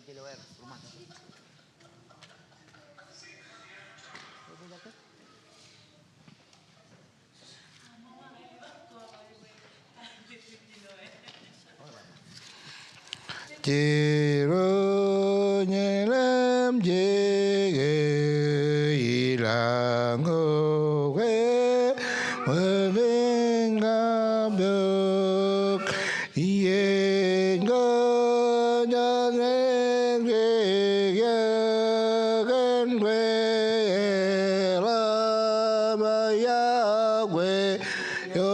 kilowatt rumah. Chiru nyelam jege ilang hoge meningabuk yen ganyan gen we la ya we yo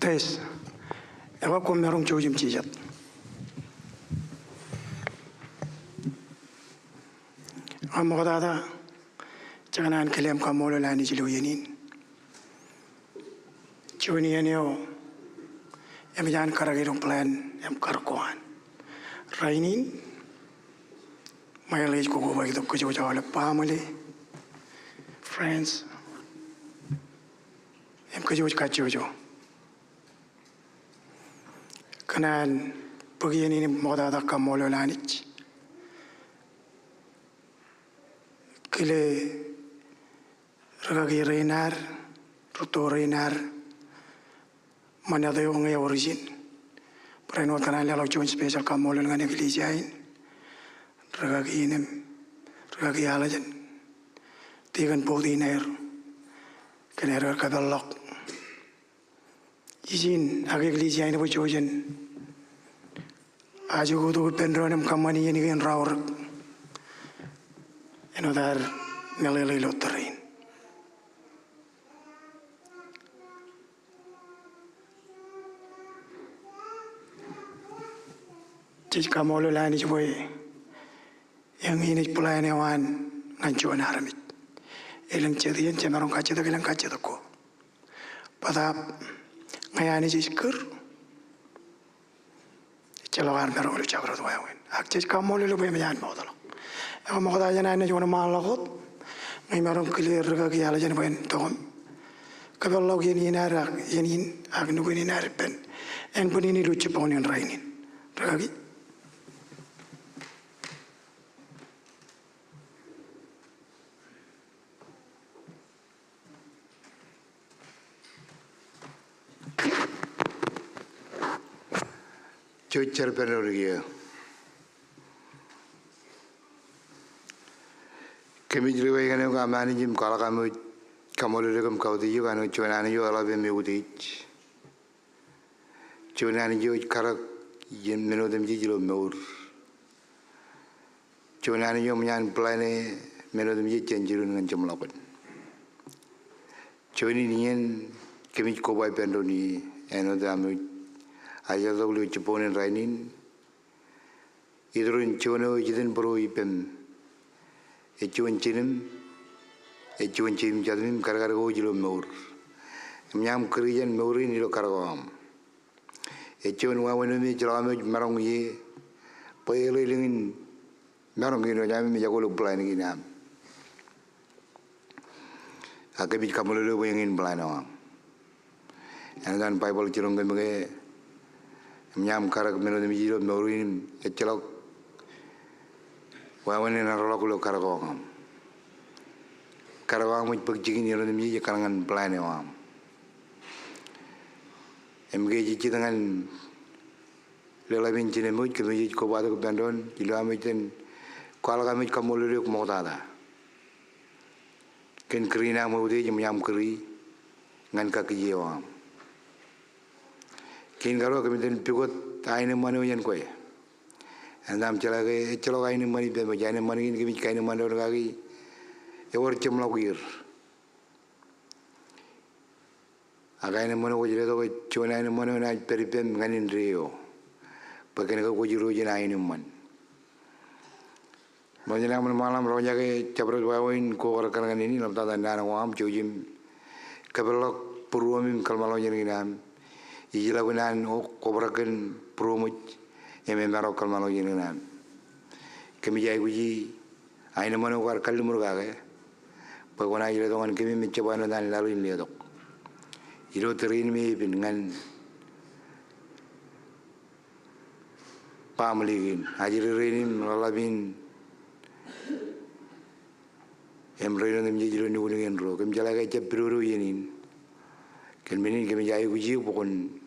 tes ewa ko merong chojim chijat amogadada jangan kelem kamolo lani jilu yenin choni yenio em jan karagirong plan em karkoan rainin mileage ko go bagito ko jawala family friends em ko joj ka jojo kanan bagian ini modada kamolo lanich kile ragagi reinar ruto reinar mana de onge origin preno kanan lalo join special kamolo ngane kilijain ragagi inem ragagi alajan tigan podi nair kenera kadalok izin agak kilijain bo jojen Aju tu penronem kamani ini kan rawur, enodar ngelele loterin. Jika mau lelani cuy, yang ini pelayan hewan ngancuan haramit. Elang cedian cemerong kaca tu elang kaca tu ko. Pada ngayani jiskir celawan pero lu cabrat wawen ak jes kamol lu be yan modal e mo da jana ne jona malakot ngai marom clear ga yala jana ben tom kabello yen inara yen ak nu yen inara pen en bunini lu chipon en rainin ragi Cucar penuria. Kami jadi bayi kan yang kami ani jim kalau kamu lelaki kau tu juga kan cuman ani juga ala bemi udich. Cuman ani juga karak jen menodem jijilo meur. Cuman ani juga menyan pelane menodem jijen jirun dengan jemlapan. Cuman ini yang kami kau bayi pendoni enodam aja tu lu ciponin rainin, idrun cipono jidin bro ipem, ciponin cinem jadmin kar go jilo meur, menyam kerijan meurin ilo kargam, cipon wawan ini jalan marong ye, payah lingin marong ini jam ini jago lu pelan ini am, agak biji kamu lu bayangin pelan awam, dan Bible cirong kan bagai menyam karak menodem jilo meurin celok wawan ini narolak lo karagam muj pegjikin jilo demi kalangan pelan awam MG cici dengan lelaki cina muj kemudian kau batu kebandon jilo amitin kalau kami kamu leluk mau tada ken kerina mau dia menyam keri ngan kaki awam kin karo kami ten pikot aine manu yan koy andam celo aine mani be jane mani kami kaine manu gagi e wor cemla guir againe manu ko jere to chona aine manu na peripem nganin rio pakene ko jiru jina aine man mojana man malam roja ke cabrot wain ko kan ini lam ta dan wam jujim kabelok purwamim kalmalo jenginam Ijilagunan kobrakan promuj ememaro kalmalo jenengan. Kami jai guji aina mano kar kalumur gaga. Pagwana ijila dongan kami mencoba dan lalu ini dok. Ilo terin mi dengan pamligin. Ajir renin lalabin emrenin dem jijilo nuguningen ro. Kami jalaga cepiruru yenin. Kami jai guji pokon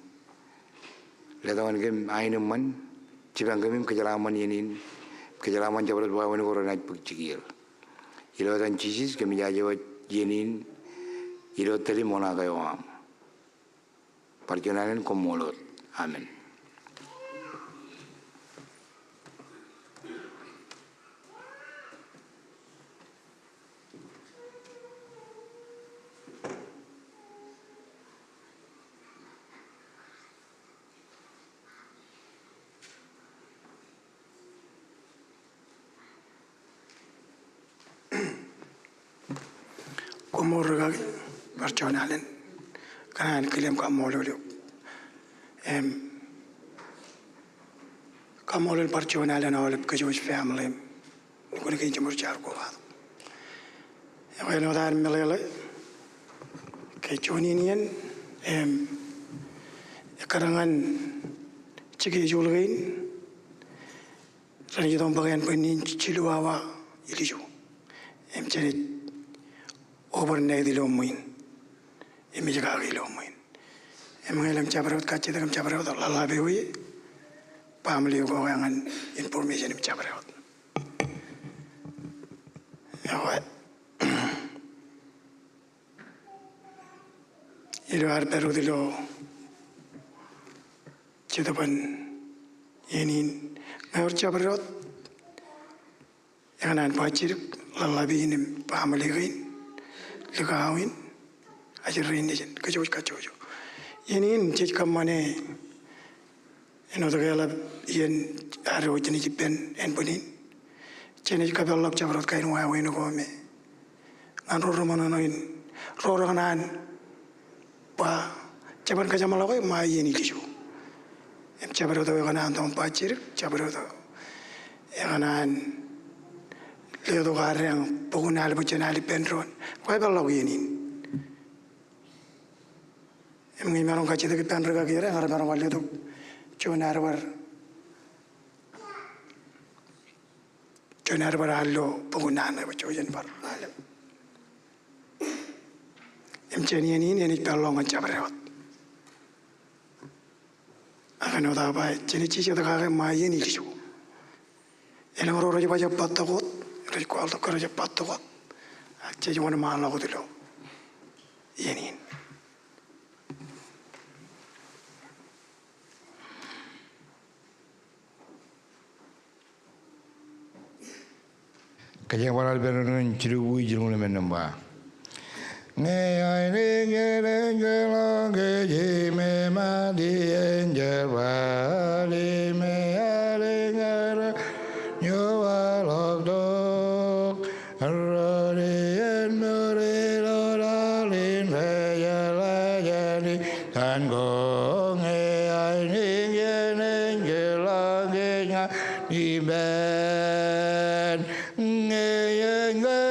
Letawan kami ainu man, cipang kami kejalaman ini, kejalaman jabat bawa ni korang naik pekcikir. Ilo tan cisis kami jawa jenin, ilo teli mona kayawam. Perjalanan komolot, amin. Komor gagi perconalen kanan kilim kamololo kamolol perconalen oleh kejuj family nikuni kinci murjar ko ba ya no dar melele kejonian karangan cigi julgain rani don bagian penin ciluawa ilijo jadi overnight di lomuin, ini juga agak lomuin. Emang elam cabarot kaca dengan cabarot Allah bewi, pamli juga yang informasi ini cabarot. Ya, itu har peru di lo, cetapan ini ngawur cabarot, yang nan pacir Allah bewi ini pamli kain. Lekawin, ajar ini jen, kacau. Ini cik kamane, ini tu kalau yen aro jenis jipen, enpunin, jenis kabelak cabarot kain wawin kome, ngan roro mana noin, roro kanan, pa Jaban ka jamal ko ma yeni lishu. Em jabaro to kana antom pachir jabaro to. Kanan le do garang pogunal bujanali penron. Ko ba law yenin. Em ngi maron ka chide penra ka gira ngar maron wale to. Chonar war allo pogunana ba chojen par. Em chenianin enik talong jabaro. Akan oda ba chini chichi da ka ma yeni lishu. Elang ro roja baja patakot, roja kual to roja patakot. Aja jangan malah aku dulu. Yenin. Kajang waral berenang ciru ujung menembak. Ngai ne ngere ngela ge me ma di enjer wa le me ale ngara nyo wa lo do arore enore lo la lin re ya la ya ni tan go ngai ai ne ngere ngela ge nga ni ben ngai ngai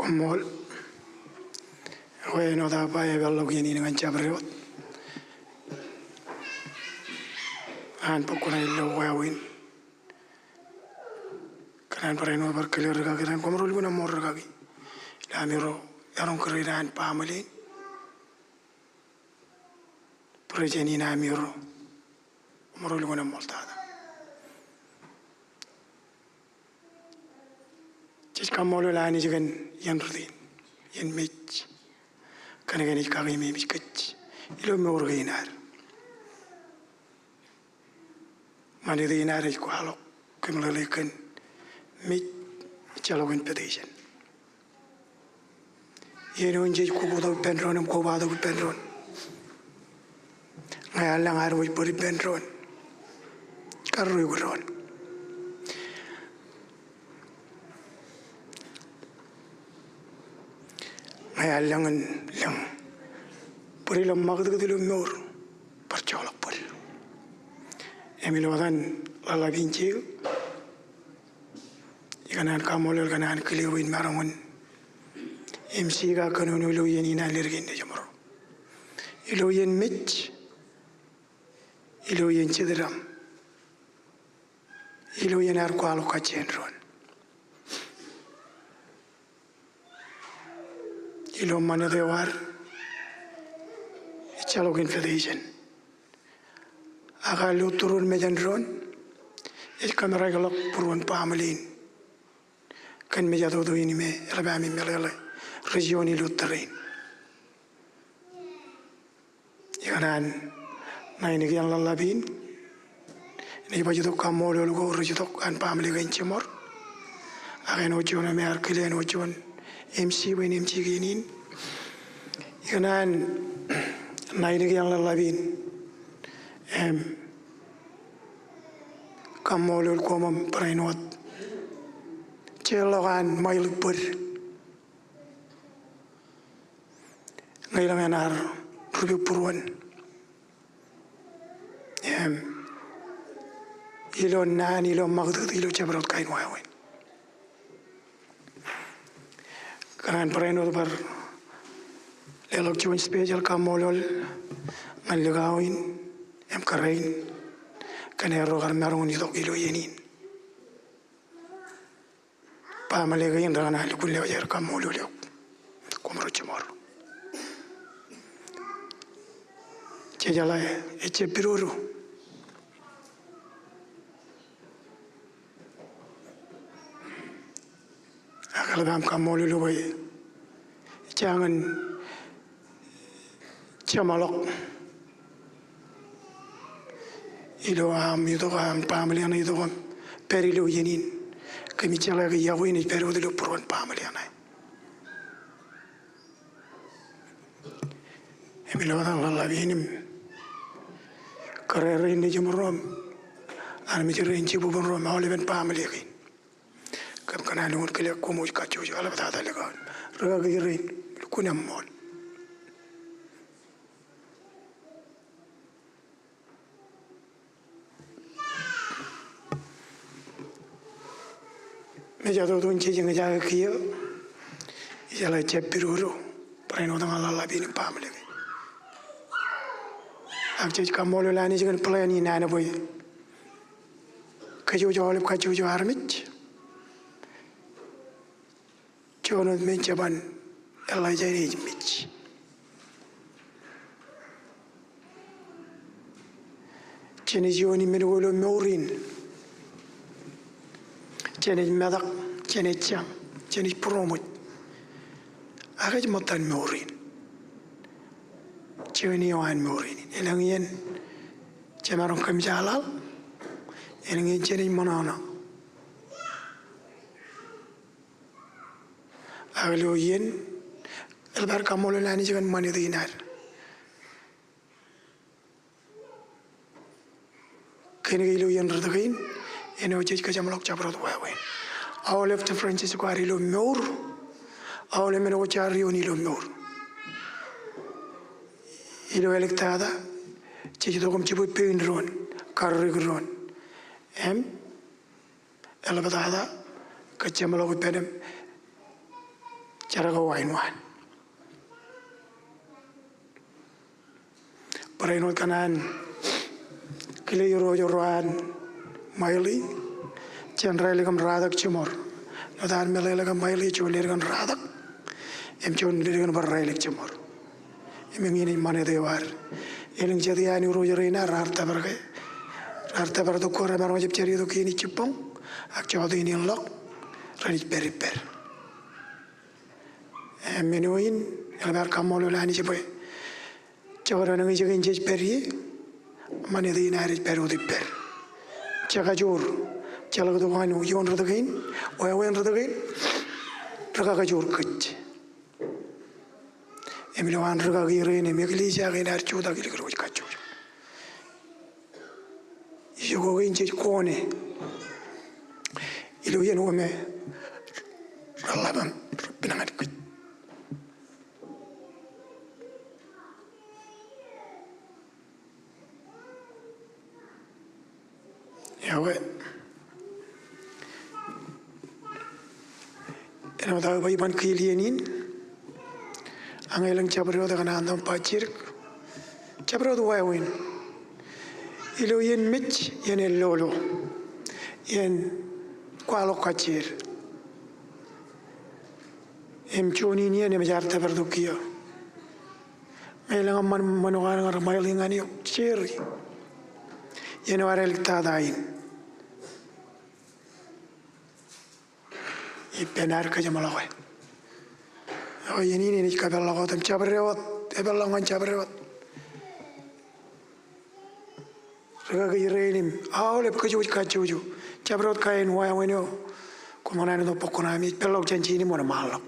Mol, we no da pa e bello gini dengan jabrot. An pokona illo wawin. Kanan pareno berkelir kaki dan komrol guna mor kaki. Lamiro yarong keriran pamali. Prejeni na miro. Komrol guna moltada. Jadi kamu lani juga yang rutin, yang match, karena ini kami match kecil, itu mewur inar. Mana itu inar itu halok, kemudian match calokan petition. Yeno nje kukudo penron ko bado penron. Ngaya lang aro ipuri penron. Karoy guron. Ngaya lang puri lam magdo dilo mor parcholak puri. Emilodan lalabinchi. Ikanan kamolol kanan kiliwin marangon. MC ga kanun iloyen inalergin de jamro. Iloyen mitch. Iloyen chidram. Iloyen arkwalo kachenron. Ilo mana dewar. Ichalogin federation. Aga lo turun mejanron. Ich kamera galak purun pamelin. Kan meja todo ini me elabami melele regioni lutterin. Ikanan na ini yang lalabin. Ini baju tu kamol lugo rejutok an pameli kan cemor. Akan ojon me arkilian ojon MC wen MC ginin. Ikanan na ini yang lalabin. Kamol lugo mam perainot. Celokan mail ber. Ngailang anar rubi puruan. Ilo nan ilo magdud ilo jabrot kain wawen. Kanan perainot ber lelok cuman spesial kamolol ngalagawin karain kanero kan marungun itok ilo yenin. Pamale gayin rana lukul lewajar kamolo leo kumro cemor. Cejala ece piruru. Akal gam kamolo leway. Jangan cemalok. Ilo am itu am pamale ana itu am perilu yenin. Kami cakap lagi ya ini perlu dulu peruan pamelian ay. Emilah orang lagi ini kerana ini jemurram, ane macam ini cipu pun ram, awalnya pun pamelian. Kam kena nungut kelak kumus kacau je, alam tak ada lekan. Raga kirin, kunam mol. Jatuh tu encik jangan jaga kia, ialah cepiruru, peraino tengah lalap ini paham lagi. Akcik kamolo lani jangan pelayan ini nana boy. Kaju jawab kaju jawab armich. Jonat mencaban Elijah Mitch. Jenis Joni menurut Maurin. Jenis medak, jenis cang, jenis promot. Agak jematan Maurin. Jenis Yohan Maurin. Elangin cemarong kami jalal. Elangin jenis manana. Agak elbar kamolo lani jangan mani dinar. Kini gilo yen radakin. Ini wajib kerja melok cabrot wawen. Awal left Francis kuari lo mur. Awal meno cari oni lo mur. Ilo elektada. Cici tu kum cipu pindron, karigron. Elbatada kerja melok pedem. Cara kau wain wan. Perainot kanan. Kile yoro Maili, cendera legam radak cemor. Nadan melai legam maili cuma legam radak. Cuma legam berrailek cemor. Ini mana dewar. Eling jadi ani rojerina rarta berke. Rarta bertu kora marwajib cari tu kini cepong. Ak jauh ini lock. Ranit beriper. Menuin elbar kamolo lani cepoy. Jauh orang ini jadi injej peri. Mana di naris peru di per. Jaga jor, jaga tu kain, ujian rada kain, wayan rada kain, raga jor kecil. emilawan raga giren emiglesia ginar chuda gilgro kacho yogo inche kone ilu yen wame ralaban binangat kut yawe eno da bai ban kilienin angelang chabro da kana andam pachir chabro do wawin ilu yen mich yen lolo yen kwalo kachir em choni ni yen majar ta berdukia melang man manugan ngar mailingan yo chiri yen warel ta dain ipenar ka jamalawe o yeni ni kabella gotam chabrewat ebellangan chabrewat raga girenim awle kajuju chabrot kain wa weno kumana no pokona mi pelok janji ni mona malok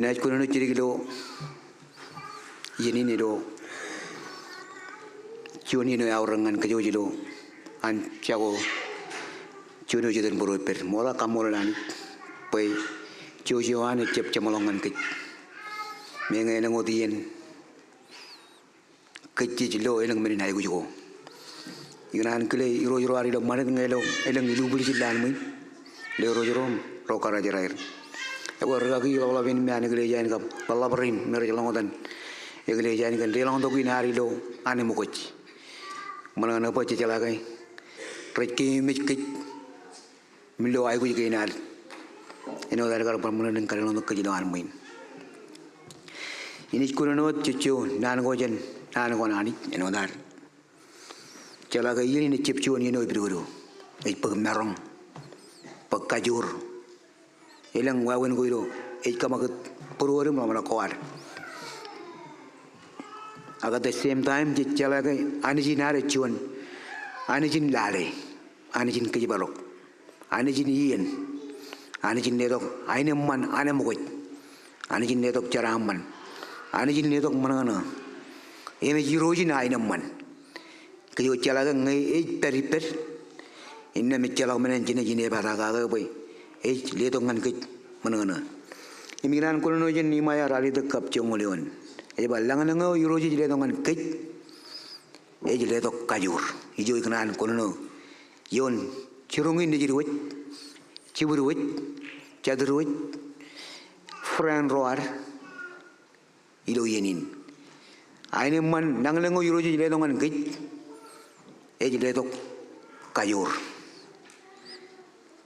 Inaj kono cirigilo yeni do cioni no aurangan kajojilo an ciago cioni jodan boro per mola kamolan pai jojoane cep camolongan ke menga nang odien kecilo elang meni nai gujo yunan kele iro ari do manet ngelo elang ilu buli silan mi le rojorom rokara jarair aku ragi kalau bin mi ane gereja ini kap balabarin mereka langotan gereja ini kan dia langotan kui nari lo ane mukoci mana apa cecala kai reki mikik milo ayu kui kai nari ini orang kalau permainan dengan kalian untuk kejiduan main ini sekolah nuat cucu nan gojen nan gonani ini orang cela kai ini cepcu ini no ibru pegmerong pekajur ilang wawen goiro kamagat puruwarim lamana kawar at the same time chala kai anijin are chuan anijin lale anijin kajibalok anijin yen anijin nedok aine man ane mukoj anijin nedok charaman anijin nedok manana eme jirojin aine man kayo chala ga ngai periper inna me chala menen jine jine baraga ga boy letongan ke mana imigran kono jen ni maya rali de kap chongoleon balangan ngo yuroji letongan ke letok kajur ijo iknan kono yon chirungin de jirwet chiburwet chadruwet fran roar ilo yenin aine man nangalengo yuroji letongan ke letok kajur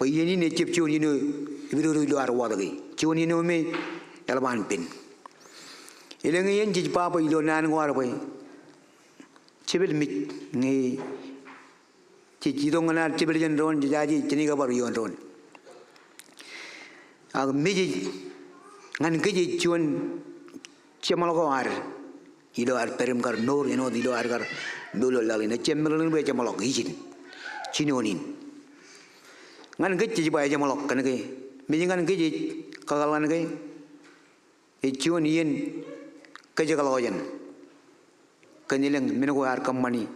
ini ne cip cion ini ibiru luar wadagi cion ini me elban pin ileng yen ji papa ilo nan ngwar boy cibil mit ngi ci dong na cibil jen ron jaji cini ga baru yon ron ag miji ngan geji cion cemal ko ar ilo ar perim kar nor eno ilo ar kar dolo lali ne cemel be cemal ko hijin cinonin ngan geji ba aja molok kan ke mingan geji kagalan ke cion yen keje kalojan kanileng meno ar kamani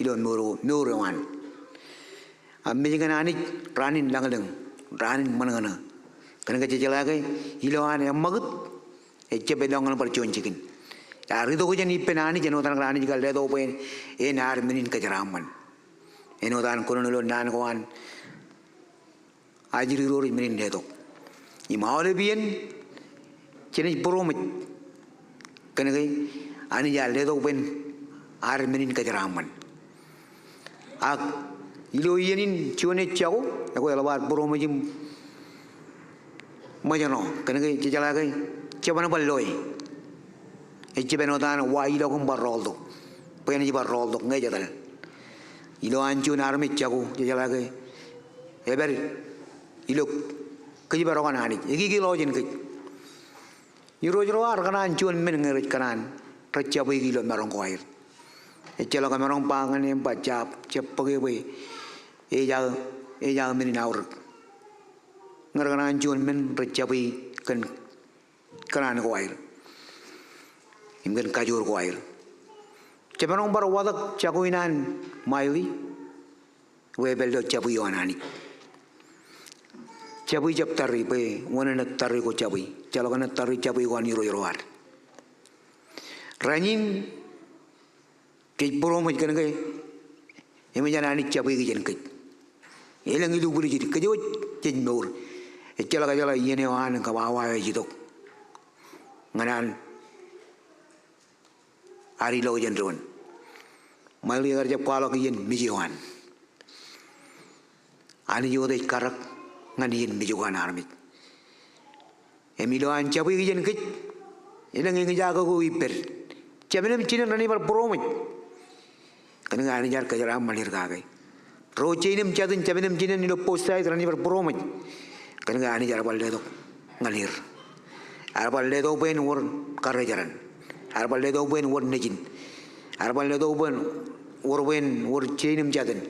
ilo noro wan mingan ani ranin langaleng ranin manangana kan ke jela ke ilo an magut ecce bedongan par cion cikin Ari to kujan ipen ani jeno tan grani jikal le to pen nar minin kajaraman. Eno tan kono lo nan koan ajiri rori minin le to. I maule bien chene boromit kan gai ani ja le to pen ar minin kajaraman. Ak ilo yenin cione ciao aku elabat boromajim majano kan gai jala gai cebana baloi. Ece benotan wa ilo kum baroldo, pengen jibar roldo ngai jadal. Ilo ancu narmi cagu jala ke, eber ilo kaji barokan ani, egi kilo jen ke. Iro jero ar kana ancu men ngerit kanan, recabu egi lo merong koir. Ece lo kamerong pangan yang bacap cepege we, eja men naur. Ngar kana ancu men recabu kan kanan koir. Imkan kajur ko air. Cemerong bar wadak cakuinan maili, webel do cabui anani. Cabui jap tari pe, wana na tari ko cabui. Calokan na tari cabui ko aniro yoroar. Ranin kej boromaj kan kay, emejan ani cabui kijan kej. Elang ilu buli jadi kejot jen bor. Ecala kajala yene wan kawawa jidok. Nganan Ari lo jen ron. Mali agar jap kalau kian mijuan. Ani jo deh karak ngadiin mijuan armit. Emilo ancapu kian kit. Ilang ingin jaga ko iper. Cemene micina nani bar boromit. Karena ani jar kajar amalir kagai. Roce ini mcadun cemene micina nilo postai nani bar boromit. Karena ani jar balde dok ngalir. Arbal le dok ben wor karajaran. Arbal le do ben wor nejin. Arbal le do ben wor chainim jaden.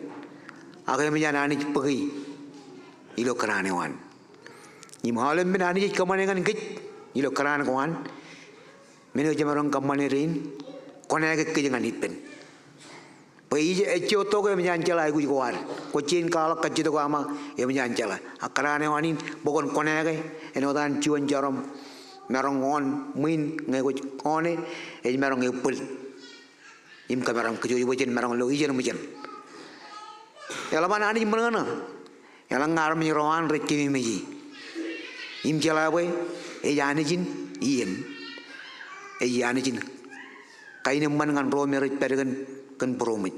Agai me jana ani pagi. Ilo karane wan. Ni mahalem ben ani kamane kan kit. Ilo karane wan. Meno jamarong kamane rin. Kone ke jangan ipen. Pai je echo to ke me jan chala igu kuar. Ko chin kala kacito ko ama e me jan chala. Akarane wanin bokon kone ke eno dan chuan jarom. Merong on min ngai ko one e merong e pul im ka merong ke jojo jen merong lo ijen mujen ela mana ani menana ela ngar mi roan rekki mi ji im jala we e yani jin ien e yani jin kaine man ngan ro mer pergen kan promi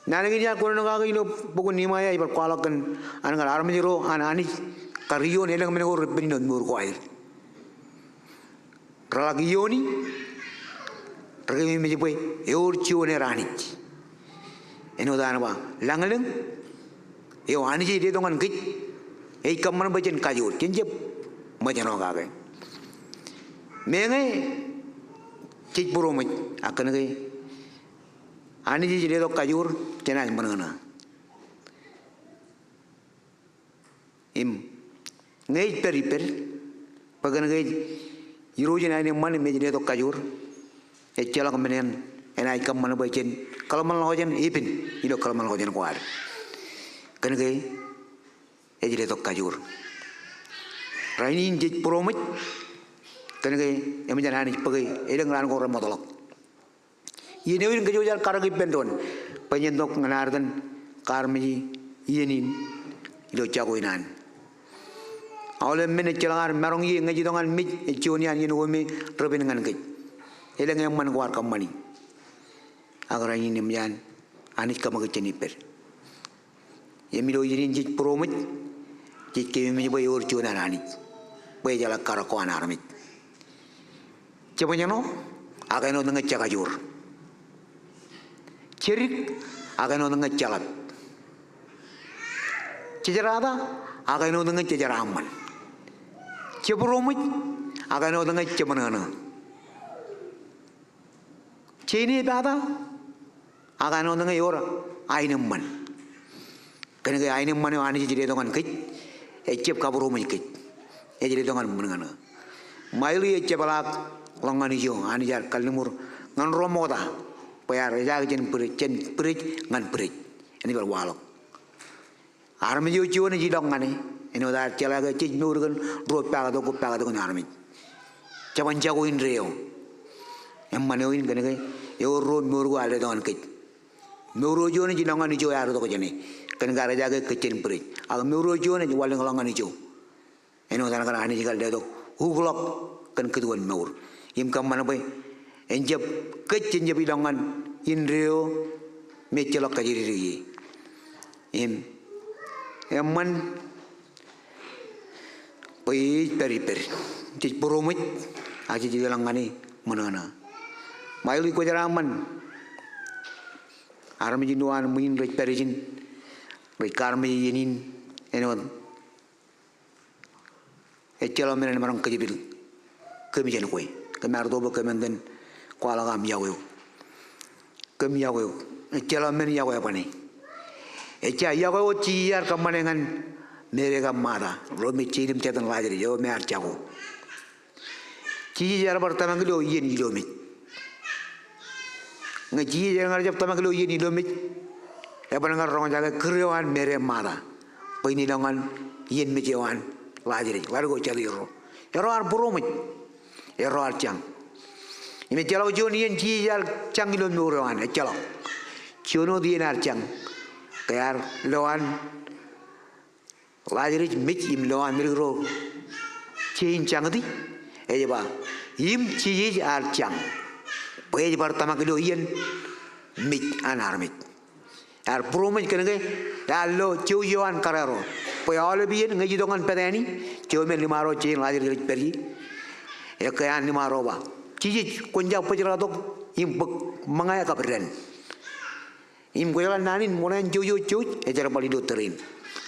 nana gi ja ko no ga ilo buku ni maya ibar kwala kan an ngar armi ro ani kariyo ne lang men ko rebni no mur ko air Ralagi yoni, ragi mi jepoi, eur cione ranit. Eno dana ba, langaleng, eo aniji dia dongan kit, kamman bajen kajur, kenjep, bajen orang kage. Mengai, cik boromit, akan kage, aniji dia dok kajur, cenah menana. Ngai periper, pagan kage. Irojen ini mana menjadi to kajur, ecela kemudian enai kam mana bajen, kalau mana hojen ipin, ilo kalau mana hojen kuar, kan gay, jadi to kajur. Rainin jadi promit, kan gay, yang menjadi anis pakai, edeng ran koran motolok. Ini orang kejual karagi pendon, penyentok nganardan karmi ienin, ilo cakuinan. Awalnya mana celangar merong ye ngaji dongan mit ecionian ye nuome robin ngan kit. Elang yang man kuar kamani. Agar ini menjan anis kama keceniper. Ye milo jirin jik promit jik kemi menjadi ur cunan anis. Bayi jala karakuan armit. Cepanya no akan no dengan cakajur. Cerik akan no dengan calap. Cejarada akan no dengan cejaraman. Cebromit akan orang dengan cemanana. Cini pada akan orang dengan yor aineman. Kerana aineman yang ani jadi dengan kit, cep kabromit kit, jadi dengan menana. Maili cepalak langan hijau ani jar kalimur ngan romoda, payar jaga jen perit ngan perit. Ini berwalok. Armi hijau cium ni jidong ngane. Ini udah cila ke cik nur kan roh pakai tu ko armi. Caman jago in reo. Yang mana ini kan ke, euro murgu ada dengan ke, murgu jo ni jinangan ijo ya tu kejani, kan gara jaga kecil peri, agak murgu jo ni jual ngalangan ijo, ini orang kan ane jikal dia tu, huglok kan ketuan mur, im kam mana bay, enjab kecil enjab ilangan, inrio, mecelak kajiri lagi, im, man, bay peri, jadi boromit, aja jadi ilangan ni mana. Maili ko jaraman armi jinuan min rek perijin rek karmi yenin enon ecelo menen marang kejibil kemi jen koy kemar do ba kemen ko ala gam yawe kemi yawe ecelo men yawe pani echa yawe o ci yar kamanengan mere gam mara romi cilim tetan lajiri yo me ar chago ci yar bartama ngilo yen yilomit ngaji jangan jawab tamak lo ini domit ya panangan orang jaga kerjaan mere mara pini dengan yen mejewan lajiri lalu cari ro ar boromit ar cang ini jalau jon yen jijal cang ilo nuroan jalau jono dia ar cang kayar loan lajiri mit im loan mirro cing cang di ba im ciji ar cang Pagi pertama kali ian mit anar mit, ar promen kena ke, lalu cucian kararo, pagi awal bian ngaji dongan petani, cuci lima ro cing lagi kerja pergi, ya kaya lima ro ba, cici kunjak pejalan tu, im mengaya kaperen, im kujalan nanin mulai cuci, ejar balik doterin,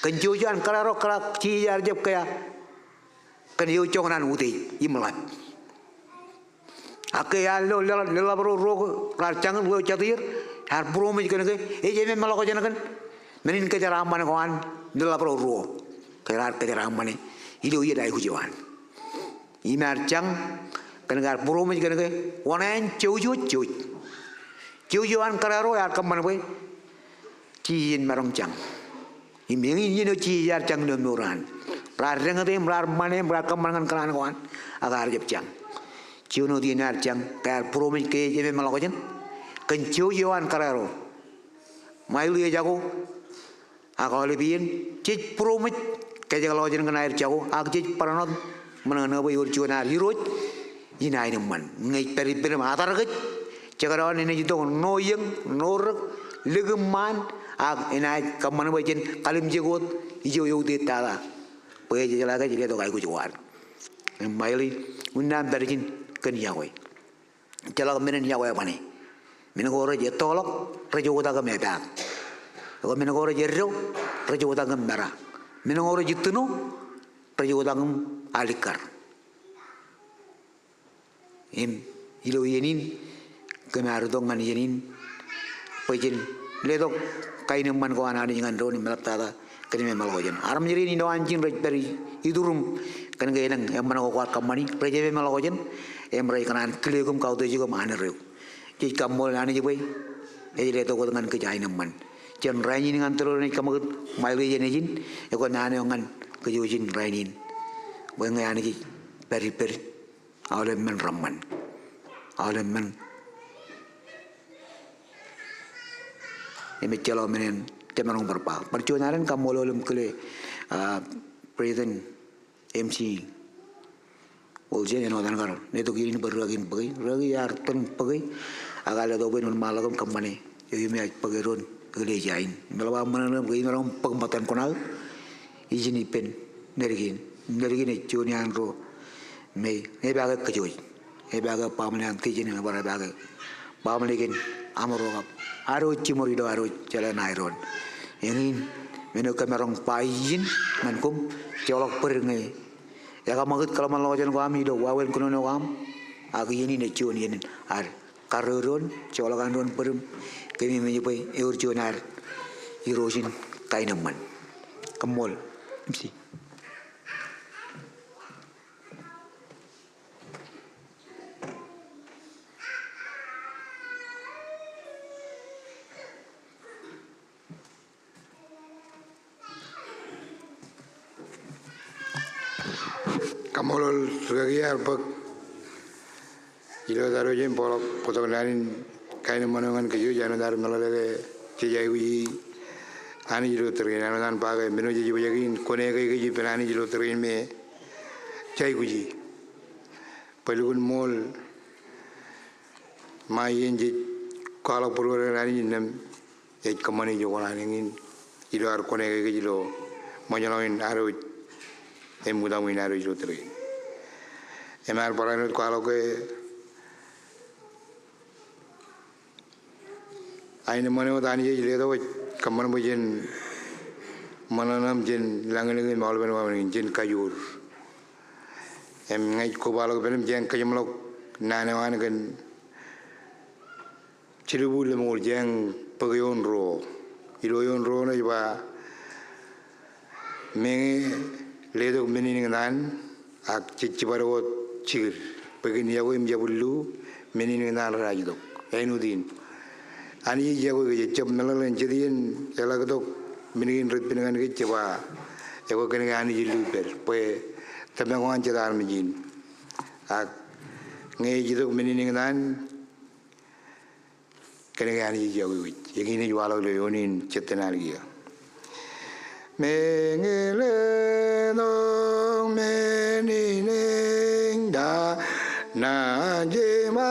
kencucian kararo kerak cici arjab kaya, kan yo congan uti, im lat. Aku ya lo bro rancangan lo catir har bro me kan ke je me malo ko jana kan menin ke jara amane ko an lo bro ro ke rar ke jara amane ido ye dai hujuan imar cang kan gar bro me kan ke wonen cujuan kararo ya kam man we ciin marong cang imeng ini no ci yar cang no nuran rar ngate rar mane rar kam man kan ko an agar jep cang Ciuno di narjang kaya promen ke jeme malakojen kenciu jawan kararo mailu ya jago aku lebihin cik promen ke jago lawajen kena air jago aku cik paranot mengenai bayur ciunar hirut ina ini man ngai peri matar ke cakarawan ini jitu noyeng norek legeman ak ina kamana bajen kalim jagot hijau yau di tala pakai jalaga jadi tu kayu jual maili unam berjin kan yawe jalak menen yawe pani menen gore je tolok rejo uta ke mebak ko menen gore je ro rejo uta ke mera menen gore je tunu rejo uta ke alikar ilo yenin ke mardongan yenin pejin ledok kain man ko anani ngan roni melaptada kene me malgojen aram jeri ni no anjing rej beri idurum kan ga enang em mana ko kwat kamani reje me malgojen emrai kanan klegum kau tu juga mana reu jadi kamu ani je boy jadi itu ko dengan kejain man jan rainin ngan telur ni kamu mai le jen ejin e ko nane ngan kejujin rainin boy ngai ani ji peri awle men ramman awle men eme celo menen temanong berpa perjuangan kamu lolum kele presiden MC Uljen yang orang kar, ni tu kiri ni beragin pergi, ragi arten pergi, agak ada doben malagam kamane, jadi me pergi ron gede jain, melawan mana pergi orang pengembatan konal, izin ipen, nerigin ni cuni anro, me bagai kejuj, bagai pamanan tijin yang bagai pamanikin amorogap, aro cimorido aro jalan airon, yang ini kamerong paijin, mankum colok pergi. Ya kamu kalau melakukan kami do wawen kuno kam, aku ini ne cuan ini ar karuron colokan don perum kami menyepai urjunar irosin kainaman kemol mesti. Kamolol segagiar pag ilo daro jem polok potoklanin kain manongan keju jano dar melale cijai uji ani jilo terin anu dan pakai meno jadi bayakin kone keju penani jilo terin me cai uji pelukun mall main je kalau perlu nani nem kemana jo kan angin ilo ar kone keju jilo manyaloin aro mudamuin aro jilo terin emar paranut kalau ke aine mane tani je le do kamman bojen mananam jen langen mal ben wa jen kayur em ngai ko balok ben jen kayamlok nane wan gen cilubu le mol jen pagayon ro iloyon ro na ba me le do menin nan ak cicibaro cir pagin yago im jabullu menin nan rajdo enudin ani jago ke cep melalan jadian ela ketok meningin rit pinangan ke cewa ego kene ani jilu ber pe tamang wan jadar mijin ak ngai jidok mening nan kene ani jago yang ini jual oleh yonin cetenar dia mengele no mening da na jema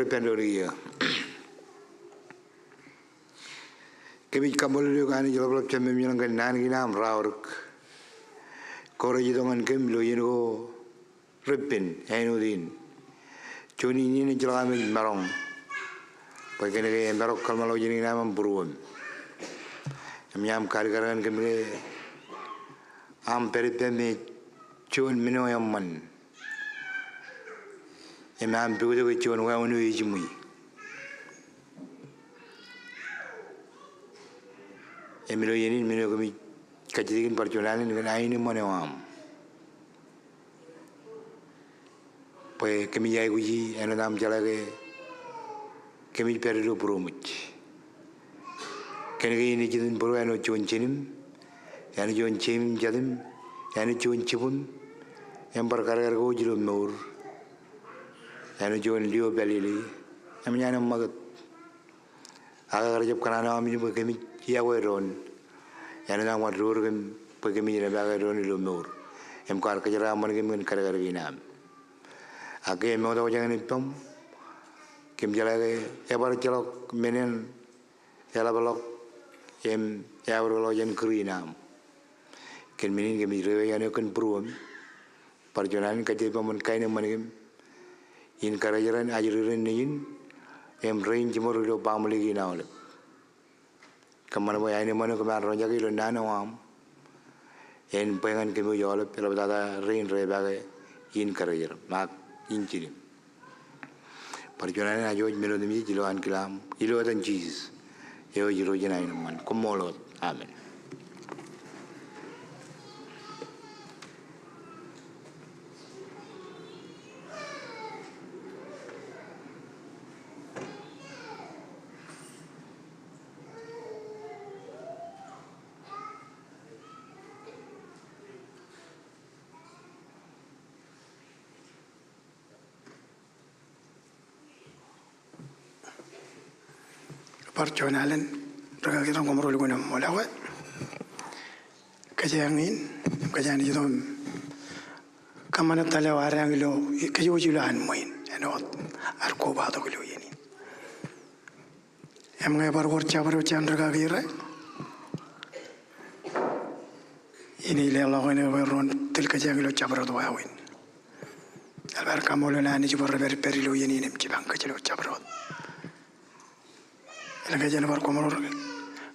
pendoria kami kambolio kani jalap cemem yang kan nan ginam raurk kore jidongan kem lo yeno repin enudin cuni ni jalan marong pakai ni marok kalmalo jini nama buruan am kari karan kami am peripemi cun mino yamman emam begitu kecil orang unu ijmui emilo ini mino kami kajian perjuangan dengan aini mana am pai kami jai uji anu nam jalan ke kami perlu berumut kene ini jadi baru anu cuan cinim anu cuan cinim jadim anu cuan cipun yang perkara kau jilo meur anu jual liu belili, kami jangan magat. Agar kerja kerana kami ni kami kiawe ron, anu nama wadrur kami jadi bagai ron liu meur. Em kar kerja ramai kami kerja nam. Agai em ada orang yang pom, kami jalan ke, baru jalan menen, jalan balok, em baru jalan kiri nam. Kami ni kami rewe anu kan peruam, perjalanan kerja paman kain mana in karajaran ajaran ni em rain jemur lo pamli gina ole kamar boy aine mano kamar ronja ki lo nano am en pengan kemu jole pero dada rain re bagai in karajaran mak in ciri perjalanan ajo melo demi jilo an kilam jilo dan Jesus yo jilo jena ino man kumolot amen. Perjuangan mereka kita ngomong dulu dengan mulawa kejangin itu kamana tala warang lo kejujulan main enot arko bato kilo ini emang baru chandra kira ini lelah ini baru hotel kajangilo cabrot wawin. Albar kamolo na ni jibor ber perilo yeni nem cibang kajelo cabrot. Elaga jana bar komolo.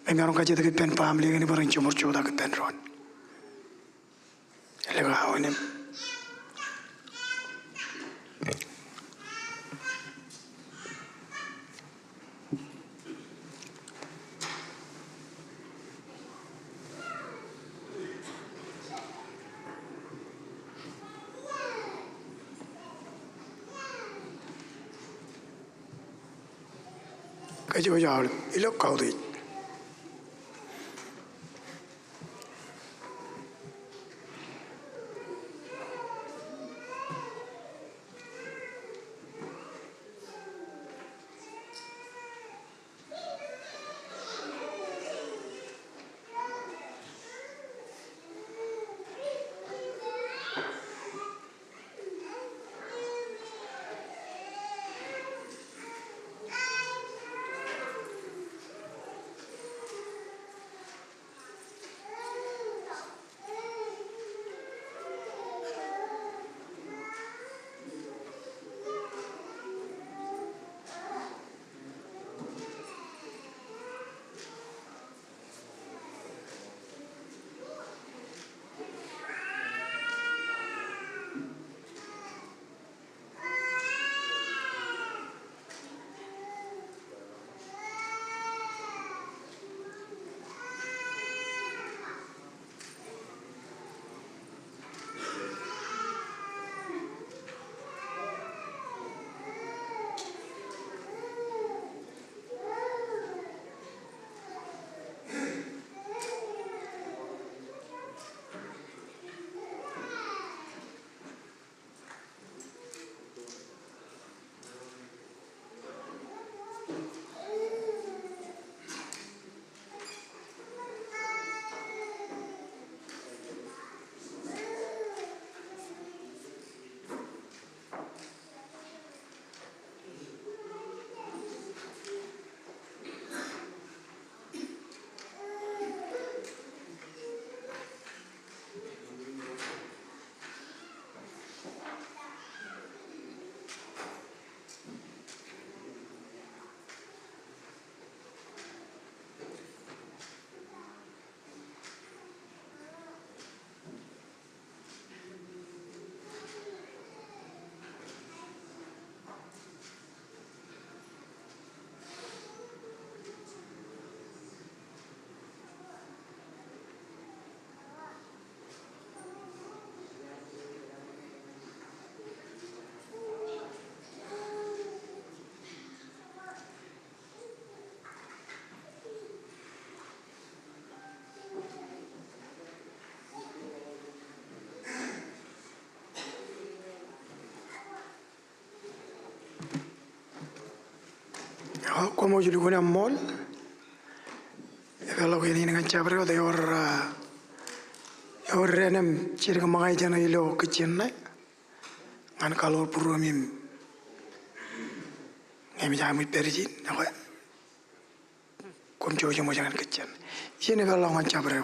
Mengarong kaje de pen pam le ni barang chumur chuda ke pen ron. Elaga hawanem. Kajo jawab, ilok kau tu. Como yo digo en mall, kalau ini dengan cabre de or renem cirga magai jana ilo kecil na, an kalau puru mim, kami jamin pergi, nak kom jauh jangan kecil. Ini kalau orang cabre.